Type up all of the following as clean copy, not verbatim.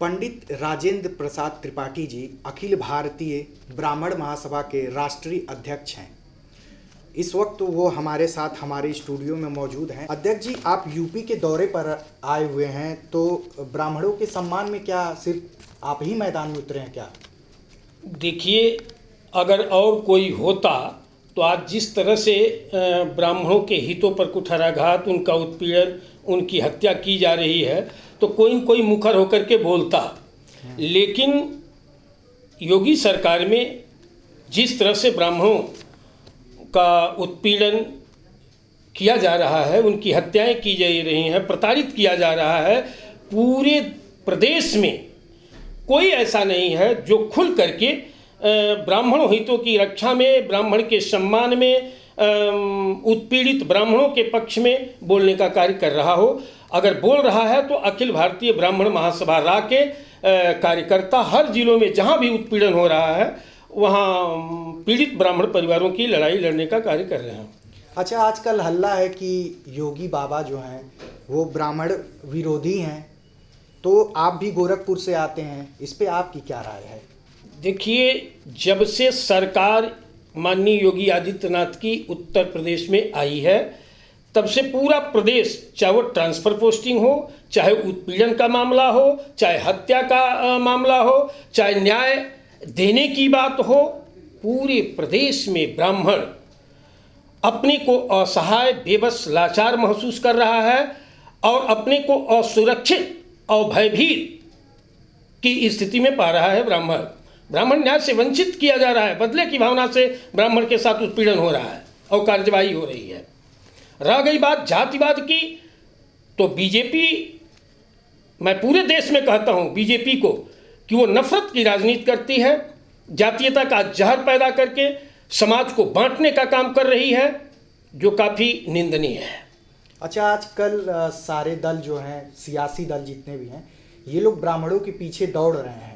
पंडित राजेंद्र प्रसाद त्रिपाठी जी अखिल भारतीय ब्राह्मण महासभा के राष्ट्रीय अध्यक्ष हैं। इस वक्त वो हमारे साथ हमारे स्टूडियो में मौजूद हैं। अध्यक्ष जी, आप यूपी के दौरे पर आए हुए हैं, तो ब्राह्मणों के सम्मान में क्या सिर्फ आप ही मैदान में उतरे हैं क्या? देखिए, अगर और कोई होता तो आज जिस तरह से ब्राह्मणों के हितों पर कुठाराघात, उनका उत्पीड़न, उनकी हत्या की जा रही है, तो कोई न कोई मुखर होकर के बोलता। लेकिन योगी सरकार में जिस तरह से ब्राह्मणों का उत्पीड़न किया जा रहा है, उनकी हत्याएं की जा रही हैं, प्रताड़ित किया जा रहा है, पूरे प्रदेश में कोई ऐसा नहीं है जो खुल करके ब्राह्मणों हितों की रक्षा में, ब्राह्मण के सम्मान में, उत्पीड़ित ब्राह्मणों के पक्ष में बोलने का कार्य कर रहा हो। अगर बोल रहा है तो अखिल भारतीय ब्राह्मण महासभा रा के कार्यकर्ता हर जिलों में जहां भी उत्पीड़न हो रहा है वहां पीड़ित ब्राह्मण परिवारों की लड़ाई लड़ने का कार्य कर रहे हैं। अच्छा, आजकल हल्ला है कि योगी बाबा जो हैं वो ब्राह्मण विरोधी हैं, तो आप भी गोरखपुर से आते हैं, इस पे आपकी क्या राय है? देखिए, जब से सरकार माननीय योगी आदित्यनाथ की उत्तर प्रदेश में आई है, तब से पूरा प्रदेश, चाहे वो ट्रांसफ़र पोस्टिंग हो, चाहे उत्पीड़न का मामला हो, चाहे हत्या का मामला हो, चाहे न्याय देने की बात हो, पूरे प्रदेश में ब्राह्मण अपने को असहाय, बेबस, लाचार महसूस कर रहा है और अपने को असुरक्षित और भयभीत की स्थिति में पा रहा है। ब्राह्मण न्याय से वंचित किया जा रहा है, बदले की भावना से ब्राह्मण के साथ उत्पीड़न हो रहा है और कार्यवाही हो रही है। रह गई बात जातिवाद की, तो बीजेपी, मैं पूरे देश में कहता हूं बीजेपी को कि वो नफरत की राजनीति करती है, जातीयता का जहर पैदा करके समाज को बांटने का काम कर रही है, जो काफ़ी निंदनीय है। अच्छा, आजकल सारे दल जो हैं, सियासी दल जितने भी हैं, ये लोग ब्राह्मणों के पीछे दौड़ रहे हैं,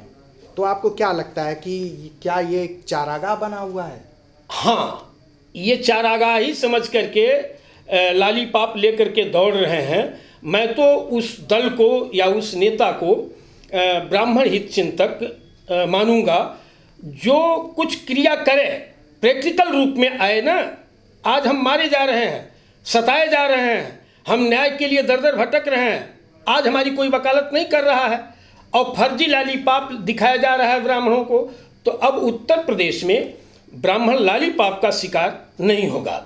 तो आपको क्या लगता है कि क्या ये चारागाह बना हुआ है? हाँ, ये चारागाह ही समझ करके लालीपाप लेकर के दौड़ रहे हैं। मैं तो उस दल को या उस नेता को ब्राह्मण हित चिंतक मानूंगा जो कुछ क्रिया करे, प्रैक्टिकल रूप में आए ना। आज हम मारे जा रहे हैं, सताए जा रहे हैं, हम न्याय के लिए दर दर भटक रहे हैं, आज हमारी कोई वकालत नहीं कर रहा है और फर्जी लालीपाप दिखाया जा रहा है ब्राह्मणों को। तो अब उत्तर प्रदेश में ब्राह्मण लालीपाप का शिकार नहीं होगा।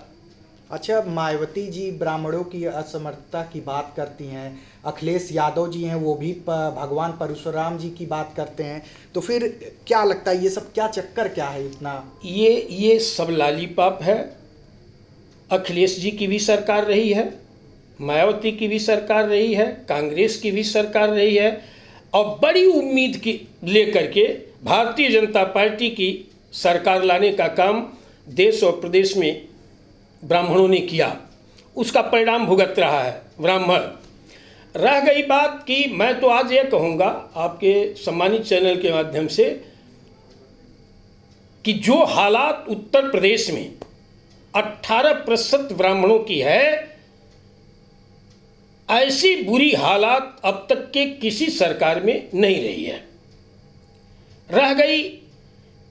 अच्छा, मायावती जी ब्राह्मणों की असमर्थता की बात करती हैं, अखिलेश यादव जी हैं वो भी भगवान परशुराम जी की बात करते हैं, तो फिर क्या लगता है ये सब क्या चक्कर क्या है इतना? ये सब लालीपाप है। अखिलेश जी की भी सरकार रही है, मायावती की भी सरकार रही है, कांग्रेस की भी सरकार रही है, और बड़ी उम्मीद की लेकर के भारतीय जनता पार्टी की सरकार लाने का काम देश और प्रदेश में ब्राह्मणों ने किया। उसका परिणाम भुगत रहा है ब्राह्मण। रह गई बात कि मैं तो आज ये कहूँगा आपके सम्मानित चैनल के माध्यम से कि जो हालात उत्तर प्रदेश में 18% ब्राह्मणों की है, ऐसी बुरी हालात अब तक के किसी सरकार में नहीं रही है। रह गई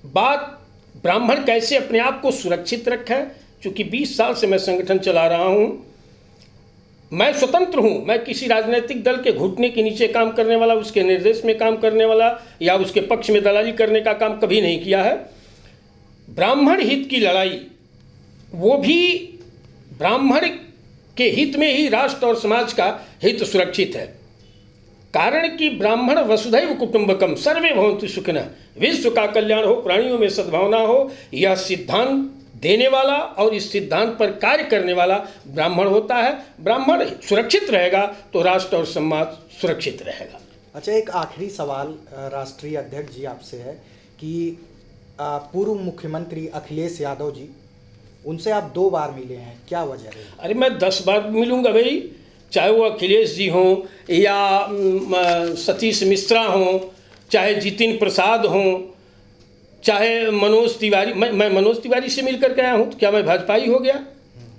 बात ब्राह्मण कैसे अपने आप को सुरक्षित रखें। चूँकि 20 साल से मैं संगठन चला रहा हूँ, मैं स्वतंत्र हूँ, मैं किसी राजनीतिक दल के घुटने के नीचे काम करने वाला, उसके निर्देश में काम करने वाला या उसके पक्ष में दलाली करने का काम कभी नहीं किया है। ब्राह्मण हित की लड़ाई, वो भी ब्राह्मण के हित में ही राष्ट्र और समाज का हित सुरक्षित है। कारण कि ब्राह्मण वसुधैव कुटुंबकम सर्वे भवन्तु सुखिनः, विश्व का कल्याण हो, प्राणियों में सद्भावना हो, यह सिद्धांत देने वाला और इस सिद्धांत पर कार्य करने वाला ब्राह्मण होता है। ब्राह्मण सुरक्षित रहेगा तो राष्ट्र और समाज सुरक्षित रहेगा। अच्छा, एक आखिरी सवाल राष्ट्रीय अध्यक्ष जी आपसे है कि पूर्व मुख्यमंत्री अखिलेश यादव जी, उनसे आप 2 बार मिले हैं, क्या वजह है? अरे मैं 10 बार मिलूंगा भाई, चाहे वो अखिलेश जी हों या सतीश मिश्रा हों, चाहे जितिन प्रसाद हों, चाहे मनोज तिवारी। मैं मनोज तिवारी से मिल करके आया हूँ तो क्या मैं भाजपाई हो गया?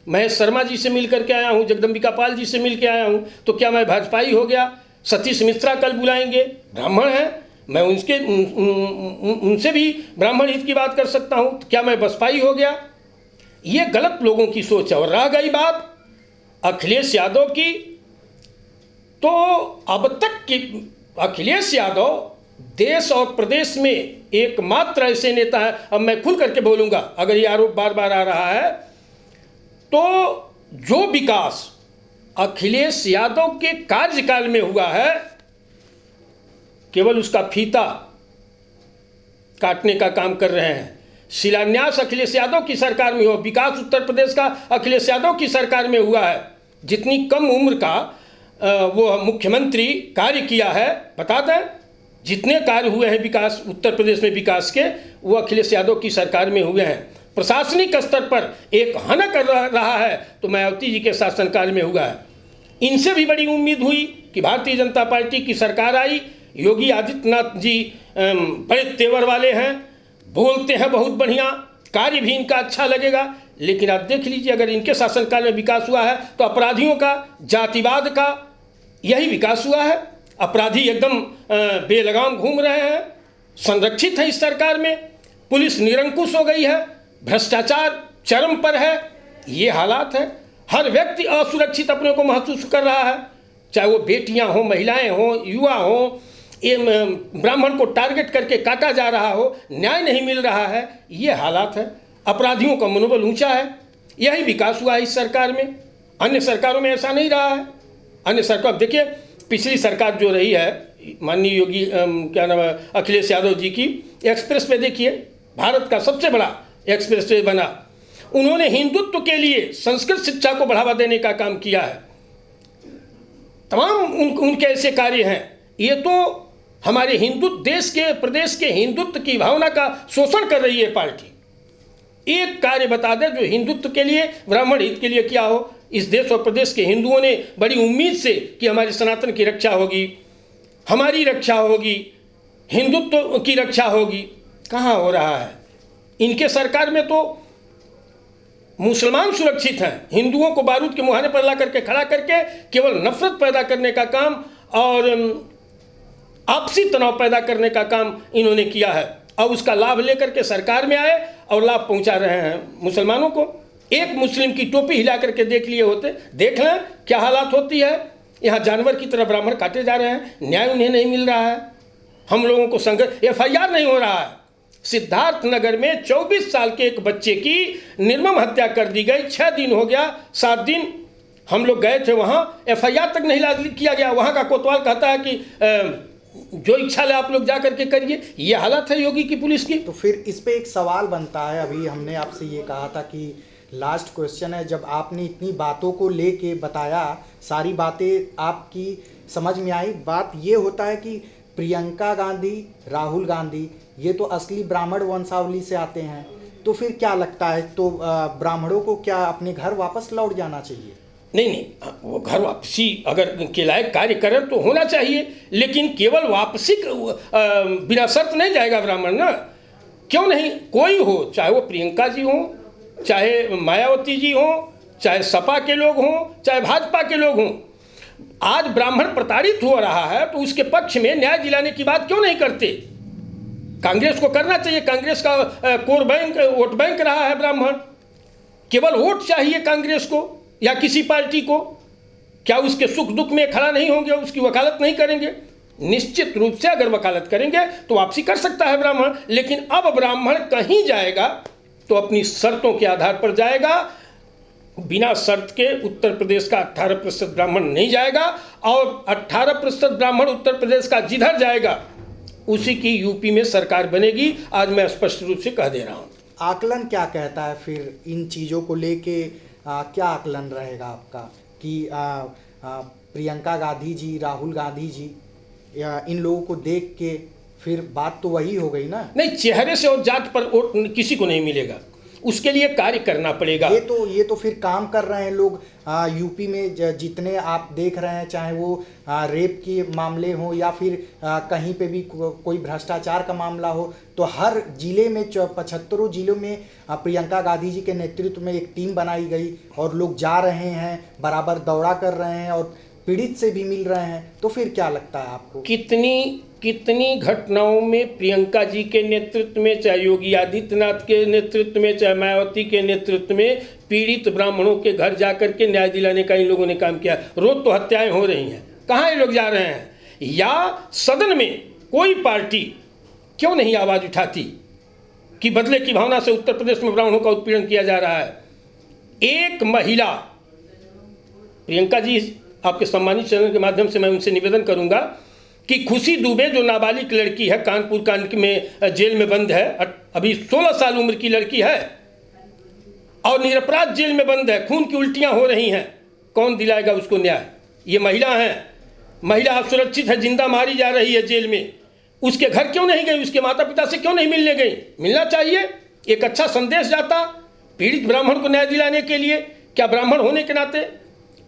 महेश शर्मा जी से मिल करके आया हूँ, जगदम्बिका पाल जी से मिल के आया हूँ तो क्या मैं भाजपाई हो गया? सतीश मिश्रा कल बुलाएंगे, ब्राह्मण हैं, मैं उनसे भी ब्राह्मण हित की बात कर सकता हूँ। क्या मैं बसपाई हो गया? ये गलत लोगों की सोच है। और रह गई बात अखिलेश यादव की, तो अब तक की अखिलेश यादव देश और प्रदेश में एकमात्र ऐसे नेता है, अब मैं खुल करके बोलूँगा अगर ये आरोप बार बार आ रहा है, तो जो विकास अखिलेश यादव के कार्यकाल में हुआ है, केवल उसका फीता काटने का काम कर रहे हैं। शिलान्यास अखिलेश यादव की सरकार में हुआ, विकास उत्तर प्रदेश का अखिलेश यादव की सरकार में हुआ है। जितनी कम उम्र का वो मुख्यमंत्री कार्य किया है, बता दें जितने कार्य हुए हैं विकास उत्तर प्रदेश में विकास के, वो अखिलेश यादव की सरकार में हुए हैं। प्रशासनिक स्तर पर एक हनक रहा है तो मायावती जी के शासनकाल में हुआ है। इनसे भी बड़ी उम्मीद हुई कि भारतीय जनता पार्टी की सरकार आई, योगी आदित्यनाथ जी बड़े तेवर वाले हैं, बोलते हैं बहुत बढ़िया, कार्य भी इनका अच्छा लगेगा। लेकिन आप देख लीजिए अगर इनके शासनकाल में विकास हुआ है तो अपराधियों का, जातिवाद का यही विकास हुआ है। अपराधी एकदम बेलगाम घूम रहे हैं, संरक्षित है इस सरकार में, पुलिस निरंकुश हो गई है, भ्रष्टाचार चरम पर है। ये हालात है, हर व्यक्ति असुरक्षित अपने को महसूस कर रहा है, चाहे वो बेटियां हों, महिलाएं हों, युवा हों। ये ब्राह्मण को टारगेट करके काटा जा रहा हो, न्याय नहीं मिल रहा है, ये हालात है। अपराधियों का मनोबल ऊंचा है, यही विकास हुआ है इस सरकार में। अन्य सरकारों में ऐसा नहीं रहा है। अन्य सरकार देखिए, पिछली सरकार जो रही है माननीय योगी क्या नाम है अखिलेश यादव जी की, एक्सप्रेस वे देखिए, भारत का सबसे बड़ा एक्सप्रेस वे बना। उन्होंने हिंदुत्व के लिए संस्कृत शिक्षा को बढ़ावा देने का काम किया है। तमाम उनके ऐसे कार्य हैं। ये तो हमारे हिंदुत्व देश के प्रदेश के हिंदुत्व की भावना का शोषण कर रही है पार्टी। एक कार्य बता दें जो हिंदुत्व के लिए, ब्राह्मण हित के लिए किया हो। इस देश और प्रदेश के हिंदुओं ने बड़ी उम्मीद से कि हमारे सनातन की रक्षा होगी, हमारी रक्षा होगी, हिंदुत्व की रक्षा होगी, कहाँ हो रहा है। इनके सरकार में तो मुसलमान सुरक्षित हैं, हिंदुओं को बारूद के मुहाने पर ला करके खड़ा करके केवल नफरत पैदा करने का काम और आपसी तनाव पैदा करने का काम इन्होंने किया है। अब उसका लाभ लेकर के सरकार में आए और लाभ पहुंचा रहे हैं मुसलमानों को। एक मुस्लिम की टोपी हिला करके देख लिए होते, देख लें क्या हालात होती है। यहाँ जानवर की तरह ब्राह्मण काटे जा रहे हैं, न्याय उन्हें नहीं मिल रहा है। हम लोगों को संघर्ष, FIR नहीं हो रहा है। सिद्धार्थनगर में 24 साल के एक बच्चे की निर्मम हत्या कर दी गई, 6 दिन हो गया, 7 दिन हम लोग गए थे वहाँ, FIR तक नहीं किया गया। वहाँ का कोतवाल कहता है कि जो इच्छा ले आप लोग जा करके करिए। ये हालत है योगी की पुलिस की। तो फिर इस पे एक सवाल बनता है, अभी हमने आपसे ये कहा था कि लास्ट क्वेश्चन है, जब आपने इतनी बातों को लेके बताया, सारी बातें आपकी समझ में आई, बात ये होता है कि प्रियंका गांधी, राहुल गांधी ये तो असली ब्राह्मण वंशावली से आते हैं, तो फिर क्या लगता है, तो ब्राह्मणों को क्या अपने घर वापस लौट जाना चाहिए? नहीं, वो घर वापसी अगर के लायक कार्य करें तो होना चाहिए, लेकिन केवल वापसी बिना शर्त नहीं जाएगा ब्राह्मण ना। क्यों नहीं, कोई हो, चाहे वो प्रियंका जी हों, चाहे मायावती जी हों, चाहे सपा के लोग हों, चाहे भाजपा के लोग हों। आज ब्राह्मण प्रताड़ित हो रहा है तो उसके पक्ष में न्याय दिलाने की बात क्यों नहीं करते? कांग्रेस को करना चाहिए। कांग्रेस का कोर बैंक, वोट बैंक रहा है ब्राह्मण। केवल वोट चाहिए कांग्रेस को या किसी पार्टी को। क्या उसके सुख दुख में खड़ा नहीं होंगे, उसकी वकालत नहीं करेंगे? निश्चित रूप से अगर वकालत करेंगे तो वापसी कर सकता है ब्राह्मण। लेकिन अब ब्राह्मण कहीं जाएगा तो अपनी शर्तों के आधार पर जाएगा। बिना शर्त के उत्तर प्रदेश का 18% ब्राह्मण नहीं जाएगा, और 18% ब्राह्मण उत्तर प्रदेश का जिधर जाएगा उसी की यूपी में सरकार बनेगी। आज मैं स्पष्ट रूप से कह दे रहा हूँ। आकलन क्या कहता है फिर इन चीज़ों को लेके? क्या आकलन रहेगा आपका कि प्रियंका गांधी जी, राहुल गांधी जी, या इन लोगों को देख के फिर बात तो वही हो गई ना? नहीं, चेहरे से और जात पर वोट किसी को नहीं मिलेगा, उसके लिए कार्य करना पड़ेगा। ये तो फिर काम कर रहे हैं लोग यूपी में। जितने आप देख रहे हैं, चाहे वो रेप के मामले हो या फिर कहीं पे भी कोई भ्रष्टाचार का मामला हो, तो हर जिले में 75 जिलों में प्रियंका गांधी जी के नेतृत्व में एक टीम बनाई गई और लोग जा रहे हैं, बराबर दौरा कर रहे हैं और पीड़ित से भी मिल रहे हैं, तो फिर क्या लगता है आपको? कितनी घटनाओं में प्रियंका जी के नेतृत्व में, चाहे योगी आदित्यनाथ के नेतृत्व में, चाहे मायावती के नेतृत्व में, पीड़ित ब्राह्मणों के घर जाकर के न्याय दिलाने का इन लोगों ने काम किया। रोज तो हत्याएं हो रही हैं, कहाँ ये लोग जा रहे हैं? या सदन में कोई पार्टी क्यों नहीं आवाज़ उठाती कि बदले की भावना से उत्तर प्रदेश में ब्राह्मणों का उत्पीड़न किया जा रहा है? एक महिला, प्रियंका जी, आपके सम्मानित चैनल के माध्यम से मैं उनसे निवेदन करूंगा कि खुशी दुबे जो नाबालिग लड़की है, कानपुर कांड में जेल में बंद है, अभी 16 साल उम्र की लड़की है और निरपराध जेल में बंद है, खून की उल्टियां हो रही हैं, कौन दिलाएगा उसको न्याय? ये महिला है, महिला असुरक्षित है, जिंदा मारी जा रही है जेल में। उसके घर क्यों नहीं गई? उसके माता पिता से क्यों नहीं मिलने गई? मिलना चाहिए, एक अच्छा संदेश जाता पीड़ित ब्राह्मण को न्याय दिलाने के लिए। क्या ब्राह्मण होने के नाते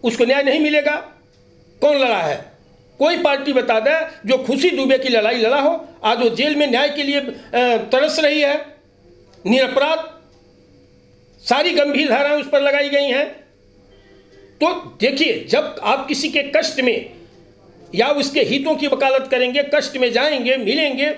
उसको न्याय नहीं मिलेगा? कौन लड़ा है? कोई पार्टी बता दे जो खुशी दुबे की लड़ाई लड़ा हो, आज वो जेल में न्याय के लिए तरस रही है, निरपराध, सारी गंभीर धाराएं उस पर लगाई गई हैं। तो देखिए, जब आप किसी के कष्ट में या उसके हितों की वकालत करेंगे, कष्ट में जाएंगे, मिलेंगे,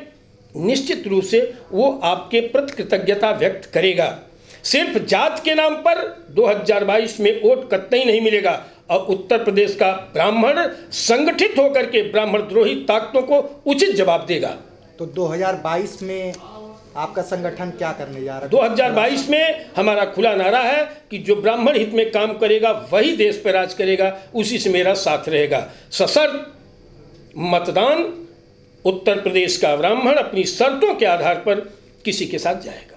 निश्चित रूप से वो आपके प्रति कृतज्ञता व्यक्त करेगा। सिर्फ जात के नाम पर 2022 में वोट कतई नहीं मिलेगा और उत्तर प्रदेश का ब्राह्मण संगठित होकर के ब्राह्मण द्रोही ताकतों को उचित जवाब देगा। तो 2022 में आपका संगठन क्या करने जा रहा है? 2022 में हमारा खुला नारा है कि जो ब्राह्मण हित में काम करेगा वही देश पर राज करेगा, उसी से मेरा साथ रहेगा। सशर्त मतदान उत्तर प्रदेश का ब्राह्मण अपनी शर्तों के आधार पर किसी के साथ जाएगा।